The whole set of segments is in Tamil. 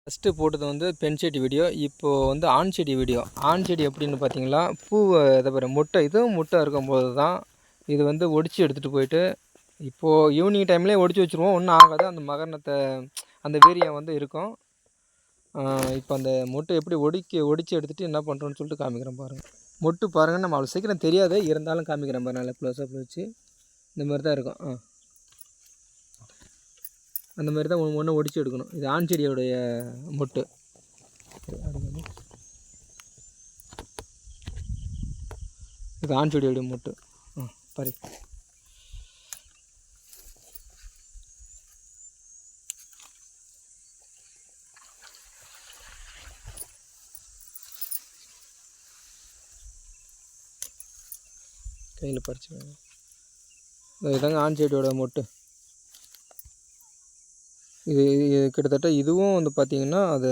ஃபஸ்ட்டு போட்டது வந்து பெண் செடி வீடியோ. இப்போது வந்து ஆண் செடி வீடியோ. ஆண் செடி எப்படின்னு பார்த்தீங்களா, பூவை இதை பாரு முட்டை இதுவும் முட்டை இருக்கும்போது தான் இது வந்து ஒடிச்சு எடுத்துகிட்டு போயிட்டு, இப்போது ஈவினிங் டைம்லேயே ஒடிச்சு வச்சுருவோம். ஒன்றும் ஆகாது. அந்த மகரந்தத்தை அந்த வீரியம் வந்து இருக்கும். இப்போ அந்த மொட்டு எப்படி ஒடிச்சு எடுத்துகிட்டு என்ன பண்ணுறோன்னு சொல்லிட்டு காமிக்கிறேன் பாருங்கள். மொட்டு பாருங்கள், நம்ம அவ்வளோ சீக்கிரம் தெரியாது, இருந்தாலும் காமிக்கிறேன் பாருங்கள். நல்லா க்ளோஸ்அப்பில் வச்சு இந்த மாதிரி தான் இருக்கும். அந்த மாதிரி தான் ஒன்று ஒடிச்சு எடுக்கணும். இது ஆண் செடியோடைய மொட்டு. இது ஆண் செடியோடைய மொட்டு. பாரு, கையில் பறிச்சுக்கோங்க. இதுதாங்க ஆண் செடியோட மொட்டு. இது கிட்டத்தட்ட இதுவும் வந்து பார்த்திங்கன்னா, அது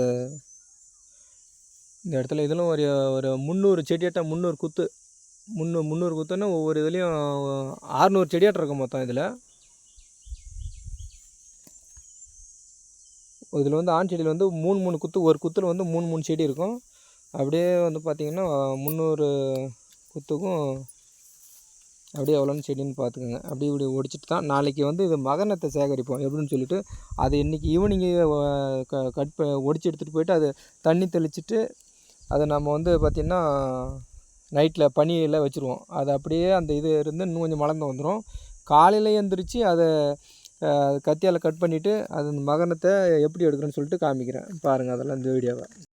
இந்த இடத்துல இதிலும் ஒரு 300 செடியாட்டம், 300 குத்து 300 குத்துன்னா ஒவ்வொரு இதுலேயும் 600 செடியாட்டம் இருக்கும் மொத்தம். இதில் வந்து ஆண் செடியில் வந்து 3 குத்து, ஒரு குத்தில் வந்து 3 செடி இருக்கும். அப்படியே வந்து பார்த்திங்கன்னா 300 குத்துக்கும் அப்படியே எவ்வளோன்னு செடின்னு பார்த்துக்கோங்க. அப்படி இப்படி ஒடிச்சிட்டு தான் நாளைக்கு வந்து இது மகரந்தத்தை சேகரிப்போம் எப்படின்னு சொல்லிவிட்டு, அது இன்றைக்கி ஈவினிங்கு ஒடிச்சு எடுத்துகிட்டு போயிட்டு அதை தண்ணி தெளிச்சிட்டு அதை நம்ம வந்து பார்த்திங்கன்னா நைட்டில் பனியில் வச்சுருவோம். அது அப்படியே அந்த இது இருந்து இன்னும் கொஞ்சம் மலர்ந்து வந்துடும். காலையில் எழுந்திரிச்சு அதை கத்தியால் கட் பண்ணிவிட்டு அது மகரந்தத்தை எப்படி எடுக்கிறேன்னு சொல்லிட்டு காமிக்கிறேன் பாருங்கள். அதெல்லாம் இந்த வீடியோவை